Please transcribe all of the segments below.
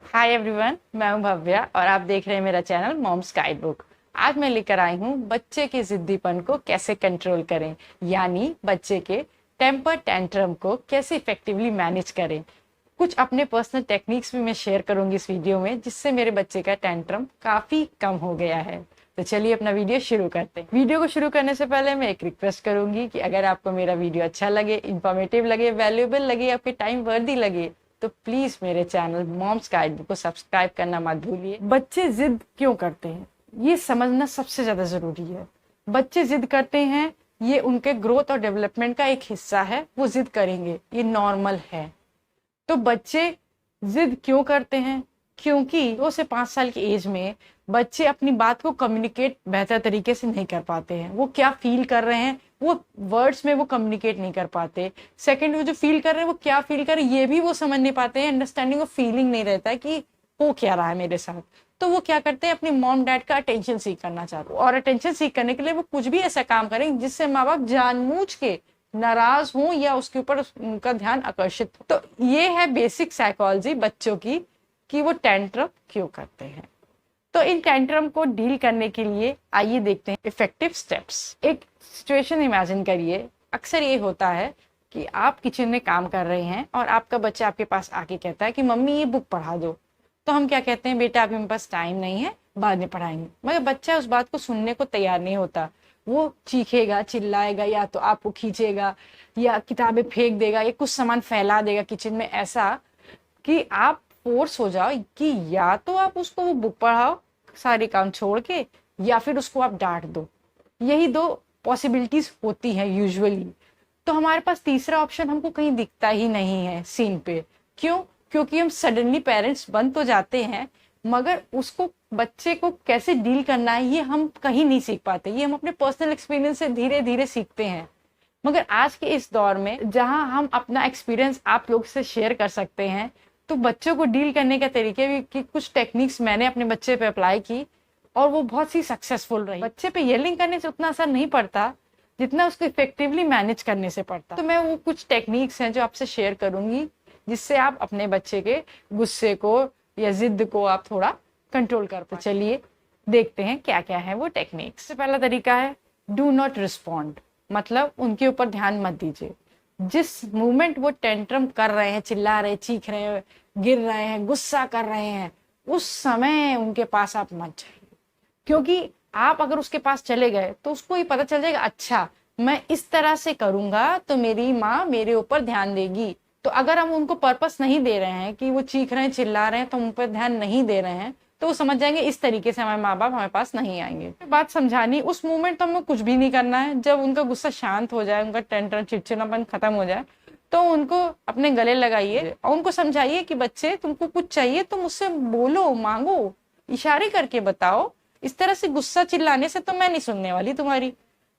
Hi everyone, मैं हूं भव्या और आप देख रहे हैं मेरा चैनल मॉम्स गाइड बुक। आज मैं लेकर आई हूं बच्चे के जिद्दीपन को कैसे कंट्रोल करें, यानी बच्चे के टेम्पर टैंट्रम को कैसे इफेक्टिवली मैनेज करें। कुछ अपने पर्सनल टेक्निक्स भी मैं शेयर करूंगी इस वीडियो में, जिससे मेरे बच्चे का टैंट्रम काफी कम हो गया है। तो चलिए अपना वीडियो शुरू करते हैं। वीडियो को शुरू करने से पहले मैं एक रिक्वेस्ट करूंगी कि अगर आपको मेरा वीडियो अच्छा लगे, इंफॉर्मेटिव लगे, वैल्यूएबल लगे, आपके टाइम वर्दी लगे, तो प्लीज मेरे चैनल मॉम्स गाइड बुक को सब्सक्राइब करना मत भूलिए। बच्चे जिद क्यों करते हैं, ये समझना सबसे ज्यादा जरूरी है। बच्चे जिद करते हैं, ये उनके ग्रोथ और डेवलपमेंट का एक हिस्सा है। वो जिद करेंगे, ये नॉर्मल है। तो बच्चे जिद क्यों करते हैं? क्योंकि 2 से 5 साल की एज में बच्चे अपनी बात को कम्युनिकेट बेहतर तरीके से नहीं कर पाते हैं। वो क्या फील कर रहे हैं वो वर्ड्स में वो कम्युनिकेट नहीं कर पाते। सेकंड, वो जो फील कर रहे हैं वो क्या फील कर रहे हैं ये भी वो समझ नहीं पाते हैं। अंडरस्टैंडिंग ऑफ फीलिंग नहीं रहता है कि हो क्या रहा है मेरे साथ। तो वो क्या करते हैं, अपनी मॉम डैड का अटेंशन सीख करना चाहते हैं, और अटेंशन सीख करने के लिए वो कुछ भी ऐसा काम करें जिससे माँ बाप जानबूझ के नाराज हो या उसके ऊपर उनका ध्यान आकर्षित हो। तो ये है बेसिक साइकोलॉजी बच्चों की कि वो टेंट्रम क्यों करते हैं। तो इन टेंट्रम को डील करने के लिए आइए देखते हैं इफेक्टिव स्टेप्स। एक सिचुएशन इमेजिन करिए। अक्सर ये होता है कि आप किचन में काम कर रहे हैं और आपका बच्चा आपके पास आके कहता है कि मम्मी ये बुक पढ़ा दो। तो हम क्या कहते हैं, बेटा अभी मेरे पास टाइम नहीं है, बाद में पढ़ाएंगे। मगर बच्चा उस बात को सुनने को तैयार नहीं होता। वो चीखेगा, चिल्लाएगा, या तो आपको खींचेगा या किताबें फेंक देगा या कुछ सामान फैला देगा किचन में, ऐसा कि आप फोर्स हो जाओ कि या तो आप उसको वो बुक पढ़ाओ सारे काम छोड़ के, या फिर उसको आप डांट दो। यही 2 पॉसिबिलिटीज होती हैं यूजुअली। तो हमारे पास तीसरा ऑप्शन हमको कहीं दिखता ही नहीं है सीन पे। क्यों? क्योंकि हम सडनली पेरेंट्स बन तो जाते हैं, मगर उसको बच्चे को कैसे डील करना है ये हम कहीं नहीं सीख पाते। ये हम अपने पर्सनल एक्सपीरियंस से धीरे धीरे सीखते हैं। मगर आज के इस दौर में जहां हम अपना एक्सपीरियंस आप लोग से शेयर कर सकते हैं, तो बच्चों को डील करने के तरीके भी की कुछ टेक्निक्स मैंने अपने बच्चे पे अप्लाई की और वो बहुत सी सक्सेसफुल रही। बच्चे पे येलिंग करने से उतना असर नहीं पड़ता जितना उसको इफेक्टिवली मैनेज करने से पड़ता। तो मैं वो कुछ टेक्निक्स हैं जो आपसे शेयर करूंगी, जिससे आप अपने बच्चे के गुस्से को या जिद को आप थोड़ा कंट्रोल कर पाए। चलिए देखते हैं क्या क्या है वो टेक्निक्स। सबसे पहला तरीका है डू नॉट रिस्पॉन्ड, मतलब उनके ऊपर ध्यान मत दीजिए। जिस मोमेंट वो टेंट्रम कर रहे हैं, चिल्ला रहे, चीख रहे हैं, गिर रहे हैं, गुस्सा कर रहे हैं, उस समय उनके पास आप मत जाइए। क्योंकि आप अगर उसके पास चले गए तो उसको ये पता चल जाएगा, अच्छा मैं इस तरह से करूंगा तो मेरी माँ मेरे ऊपर ध्यान देगी। तो अगर हम उनको पर्पस नहीं दे रहे हैं कि वो चीख रहे हैं, चिल्ला रहे हैं, तो उन पर ध्यान नहीं दे रहे हैं, तो वो समझ जाएंगे इस तरीके से हमारे माँ बाप हमारे पास नहीं आएंगे। बात समझानी, उस मोमेंट तो हमें कुछ भी नहीं करना है। जब उनका गुस्सा शांत हो जाए, उनका टेंशन चिड़चिड़ापन खत्म हो जाए, तो उनको अपने गले लगाइए और उनको समझाइए कि बच्चे तुमको कुछ चाहिए तो मुझसे बोलो, मांगो, इशारे करके बताओ। इस तरह से गुस्सा चिल्लाने से तो मैं नहीं सुनने वाली तुम्हारी।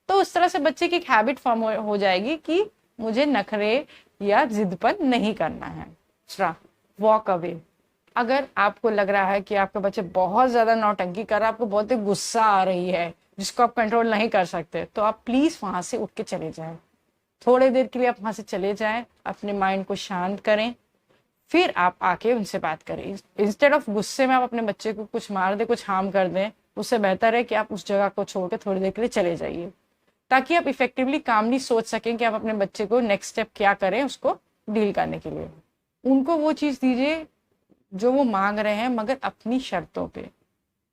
तो उस तरह से बच्चे की एक हैबिट फॉर्म हो जाएगी कि मुझे नखरे या जिदपन नहीं करना है। दूसरा, वॉक अवे। अगर आपको लग रहा है कि आपका बच्चा बहुत ज्यादा नौटंकी कर रहा है, आपको बहुत ही गुस्सा आ रही है जिसको आप कंट्रोल नहीं कर सकते, तो आप प्लीज वहां से उठ के चले जाएं। थोड़ी देर के लिए आप वहां से चले जाएं, अपने माइंड को शांत करें, फिर आप आके उनसे बात करें। इंस्टेड ऑफ गुस्से में आप अपने बच्चे को कुछ मार दे, कुछ हार्म कर दें, उससे बेहतर है कि आप उस जगह को छोड़ के थोड़ी देर के लिए चले जाइए, ताकि आप इफेक्टिवली कामली सोच सकें कि आप अपने बच्चे को नेक्स्ट स्टेप क्या करें उसको डील करने के लिए। उनको वो चीज दीजिए जो वो मांग रहे हैं, मगर अपनी शर्तों पे।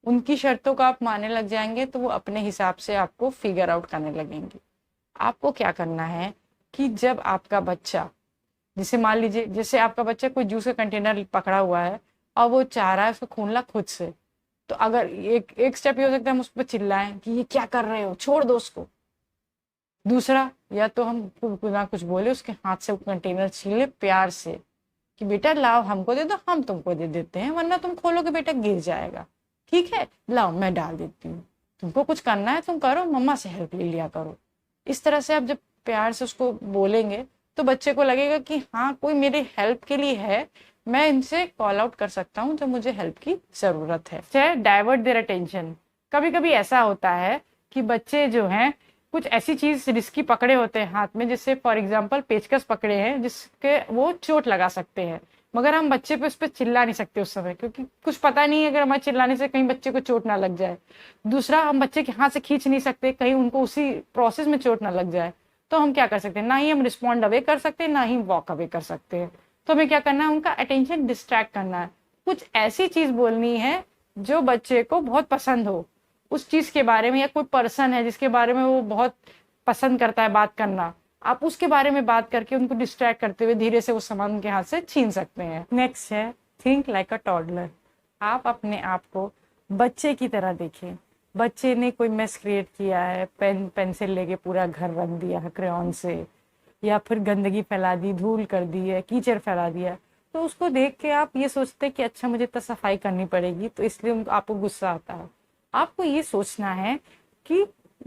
उनकी शर्तों को आप मानने लग जाएंगे तो वो अपने हिसाब से आपको फिगर आउट करने लगेंगे। आपको क्या करना है कि जब आपका बच्चा, जैसे मान लीजिए जैसे आपका बच्चा कोई जूस का कंटेनर पकड़ा हुआ है और वो चाह रहा है उसको खोलना खुद से, तो अगर एक स्टेप ये हो सकता है हम उस पर चिल्लाएं कि ये क्या कर रहे हो, छोड़ दो उसको। दूसरा, या तो हम ना कुछ बोले, उसके हाथ से वो कंटेनर छीन ले प्यार से कि बेटा लाओ हमको दे दो, हम तुमको दे देते हैं, वरना तुम खोलोगे बेटा गिर जाएगा, ठीक है लाओ मैं डाल देती हूँ, तुमको कुछ करना है तुम करो, मम्मा से हेल्प ले लिया करो। इस तरह से आप जब प्यार से उसको बोलेंगे तो बच्चे को लगेगा कि हाँ कोई मेरे हेल्प के लिए है, मैं इनसे कॉल आउट कर सकता हूँ जब मुझे हेल्प की जरूरत है। Divert their attention. कभी कभी ऐसा होता है कि बच्चे जो हैं कुछ ऐसी चीज रिस्की पकड़े होते हैं हाथ में, जिससे फॉर एग्जाम्पल पेचकस पकड़े हैं जिसके वो चोट लगा सकते हैं, मगर हम बच्चे पे उस पर चिल्ला नहीं सकते उस समय, क्योंकि कुछ पता नहीं है अगर हमारे चिल्लाने से कहीं बच्चे को चोट ना लग जाए। दूसरा, हम बच्चे के हाथ से खींच नहीं सकते, कहीं उनको उसी प्रोसेस में चोट ना लग जाए। तो हम क्या कर सकते हैं, ना ही हम रिस्पॉन्ड अवे कर सकते हैं, ना ही वॉक अवे कर सकते हैं। तो हमें क्या करना है, उनका अटेंशन डिस्ट्रैक्ट करना है। कुछ ऐसी चीज बोलनी है जो बच्चे को बहुत पसंद हो, उस चीज के बारे में, या कोई पर्सन है जिसके बारे में वो बहुत पसंद करता है बात करना, आप उसके बारे में बात करके उनको डिस्ट्रैक्ट करते हुए धीरे से वो सामान उनके हाथ से छीन सकते हैं। नेक्स्ट है थिंक लाइक अ टॉडलर। आप अपने आप को बच्चे की तरह देखें। बच्चे ने कोई मेस क्रिएट किया है, पेन पेंसिल लेके पूरा घर रंग दिया है क्रेयॉन से, या फिर गंदगी फैला दी, धूल कर दी है, कीचड़ फैला दिया, तो उसको देख के आप ये सोचते हैं कि अच्छा मुझे तो सफाई करनी पड़ेगी, तो इसलिए आपको गुस्सा आता है। आपको ये सोचना है कि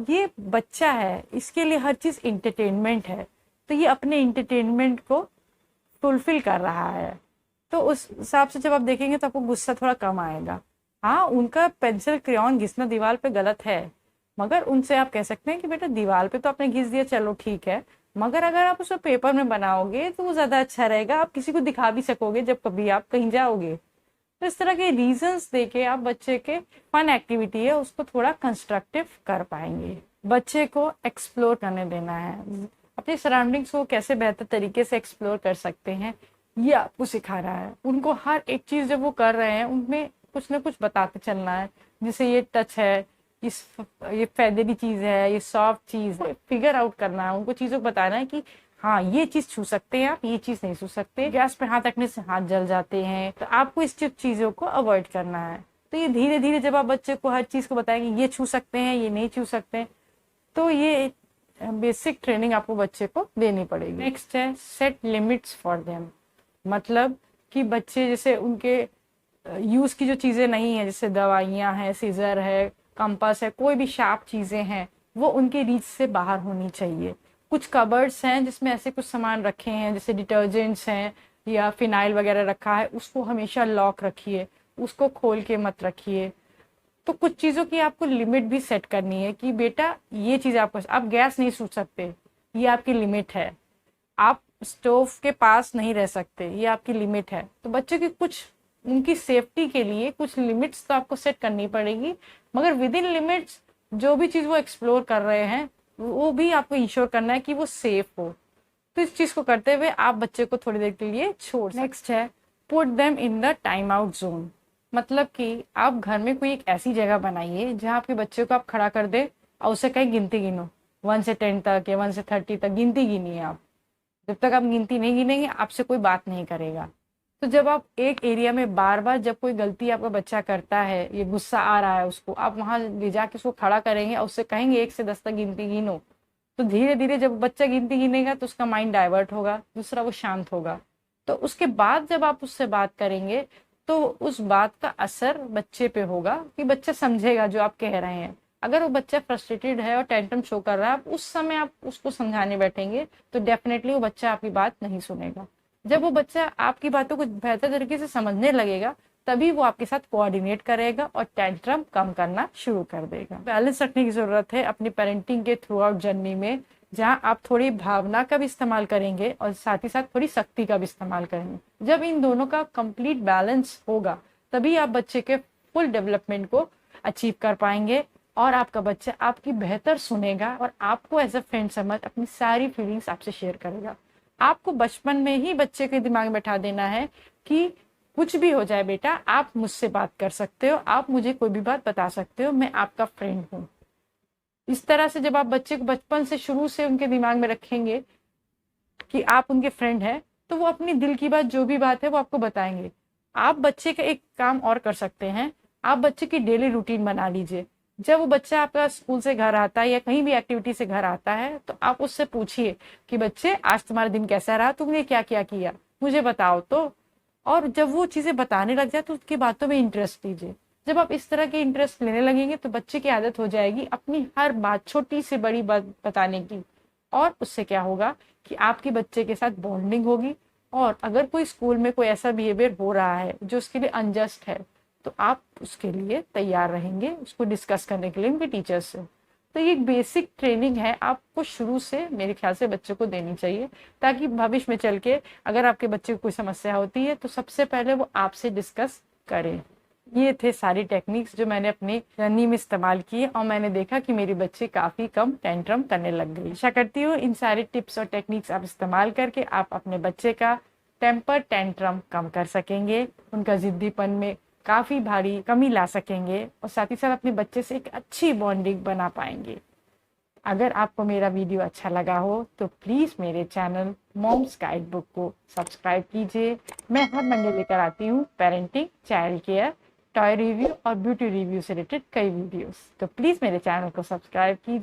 ये बच्चा है, इसके लिए हर चीज इंटरटेनमेंट है, तो ये अपने इंटरटेनमेंट को फुलफिल कर रहा है। तो उस हिसाब से जब आप देखेंगे तो आपको गुस्सा थोड़ा कम आएगा। हाँ, उनका पेंसिल क्रेयॉन घिसना दीवार पे गलत है, मगर उनसे आप कह सकते हैं कि बेटा दीवार पे तो आपने घिस दिया, चलो ठीक है, मगर अगर आप उसको पेपर में बनाओगे तो वो ज्यादा अच्छा रहेगा, आप किसी को दिखा भी सकोगे जब कभी आप कहीं जाओगे। तो इस तरह के रीजंस देके आप बच्चे के फन एक्टिविटी है उसको थोड़ा कंस्ट्रक्टिव कर पाएंगे। बच्चे को एक्सप्लोर करने देना है, अपनी सराउंडिंग्स को कैसे बेहतर तरीके से एक्सप्लोर कर सकते हैं ये आपको सिखाना है। उनको हर एक चीज जब वो कर रहे हैं उनमें कुछ ना कुछ बताते चलना है, जैसे ये टच है, ये फेदरी चीज है, ये सॉफ्ट चीज है, फिगर आउट करना है, उनको चीजों को बताना है कि हाँ ये चीज छू सकते हैं आप, ये चीज नहीं छू सकते, गैस पे हाथ रखने से हाथ जल जाते हैं, तो आपको इस चीजों को अवॉइड करना है। तो ये धीरे धीरे जब आप बच्चे को हर चीज को बताएंगे, ये छू सकते हैं, ये नहीं छू सकते, तो ये बेसिक ट्रेनिंग आपको बच्चे को देनी पड़ेगी। नेक्स्ट है सेट लिमिट्स फॉर देम। मतलब कि बच्चे जैसे उनके यूज की जो चीजें नहीं है, जैसे दवाइयां हैं, सीजर है, कंपास है, कोई भी शार्प चीजें हैं, वो उनके रीच से बाहर होनी चाहिए। कुछ कबर्ड्स हैं जिसमें ऐसे कुछ सामान रखे हैं, जैसे डिटर्जेंट्स हैं या फिनाइल वगैरह रखा है, उसको हमेशा लॉक रखिए, उसको खोल के मत रखिए। तो कुछ चीजों की आपको लिमिट भी सेट करनी है कि बेटा ये चीज आप गैस नहीं छू सकते, ये आपकी लिमिट है। आप स्टोव के पास नहीं रह सकते, ये आपकी लिमिट है। तो बच्चों की कुछ उनकी सेफ्टी के लिए कुछ लिमिट्स तो आपको सेट करनी पड़ेगी, मगर विद इन लिमिट्स जो भी चीज वो एक्सप्लोर कर रहे हैं वो भी आपको इंश्योर करना है कि वो सेफ हो। तो इस चीज को करते हुए आप बच्चे को थोड़ी देर के लिए छोड़। नेक्स्ट है put them in the time out zone. मतलब कि आप घर में कोई एक ऐसी जगह बनाइए जहाँ आपके बच्चे को आप खड़ा कर दे और उसे कहीं गिनती गिनो, 1 से 10 तक या 1 से 30 तक गिनती गिनिए आप। जब तक आप गिनती नहीं गिनेंगे आपसे कोई बात नहीं करेगा। तो जब आप एक एरिया में बार बार जब कोई गलती आपका बच्चा करता है, ये गुस्सा आ रहा है उसको, आप वहां ले जाके उसको खड़ा करेंगे और उससे कहेंगे 1 से 10 तक गिनती गिनो, तो धीरे धीरे जब बच्चा गिनती गिनेगा तो उसका माइंड डाइवर्ट होगा, दूसरा वो शांत होगा। तो उसके बाद जब आप उससे बात करेंगे तो उस बात का असर बच्चे पे होगा कि बच्चा समझेगा जो आप कह रहे हैं। अगर वो बच्चा फ्रस्ट्रेटेड है और टेंट्रम शो कर रहा है, आप उस समय आप उसको समझाने बैठेंगे तो डेफिनेटली वो बच्चा आपकी बात नहीं सुनेगा। जब वो बच्चा आपकी बातों को बेहतर तरीके से समझने लगेगा तभी वो आपके साथ कोऑर्डिनेट करेगा और टेंट्रम कम करना शुरू कर देगा। बैलेंस रखने की जरूरत है अपनी पेरेंटिंग के थ्रू आउट जर्नी में, जहाँ आप थोड़ी भावना का भी इस्तेमाल करेंगे और साथ ही साथ थोड़ी शक्ति का भी इस्तेमाल करेंगे। जब इन दोनों का कंप्लीट बैलेंस होगा तभी आप बच्चे के फुल डेवलपमेंट को अचीव कर पाएंगे और आपका बच्चा आपकी बेहतर सुनेगा और आपको एज अ फ्रेंड समझ अपनी सारी फीलिंग्स आपसे शेयर करेगा। आपको बचपन में ही बच्चे के दिमाग में बैठा देना है कि कुछ भी हो जाए बेटा, आप मुझसे बात कर सकते हो, आप मुझे कोई भी बात बता सकते हो, मैं आपका फ्रेंड हूँ। इस तरह से जब आप बच्चे को बचपन से शुरू से उनके दिमाग में रखेंगे कि आप उनके फ्रेंड हैं, तो वो अपनी दिल की बात जो भी बात है वो आपको बताएंगे। आप बच्चे का एक काम और कर सकते हैं, आप बच्चे की डेली रूटीन बना लीजिए। जब वो बच्चा आपका स्कूल से घर आता है या कहीं भी एक्टिविटी से घर आता है तो आप उससे पूछिए कि बच्चे आज तुम्हारा दिन कैसा रहा, तुमने क्या क्या किया, मुझे बताओ तो। और जब वो चीजें बताने लग जाए तो उसकी बातों में इंटरेस्ट लीजिए। जब आप इस तरह के इंटरेस्ट लेने लगेंगे तो बच्चे की आदत हो जाएगी अपनी हर बात, छोटी से बड़ी बात बताने की, और उससे क्या होगा कि आपके बच्चे के साथ बॉन्डिंग होगी। और अगर कोई स्कूल में कोई ऐसा बिहेवियर हो रहा है जो उसके लिए अनजस्ट है तो आप उसके लिए तैयार रहेंगे उसको डिस्कस करने के लिए उनके टीचर्स से। तो ये एक बेसिक ट्रेनिंग है, आपको शुरू से मेरे ख्याल से बच्चों को देनी चाहिए, ताकि भविष्य में चल के अगर आपके बच्चे को कोई समस्या होती है तो सबसे पहले वो आपसे डिस्कस करें। ये थे सारी टेक्निक्स जो मैंने अपनी जर्नी में इस्तेमाल की और मैंने देखा कि मेरी बच्ची काफ़ी कम टेंट्रम करने लग गई। आशा करती हूँ इन सारे टिप्स और टेक्निक्स आप इस्तेमाल करके आप अपने बच्चे का टेम्पर टेंट्रम कम कर सकेंगे, उनका जिद्दीपन में काफ़ी भारी कमी ला सकेंगे और साथ ही साथ अपने बच्चे से एक अच्छी बॉन्डिंग बना पाएंगे। अगर आपको मेरा वीडियो अच्छा लगा हो तो प्लीज़ मेरे चैनल मॉम्स गाइड बुक को सब्सक्राइब कीजिए। मैं हर मंडे लेकर आती हूँ parenting, child care, toy review और ब्यूटी रिव्यू से रिलेटेड कई वीडियोस, तो प्लीज़ मेरे चैनल को सब्सक्राइब कीजिए।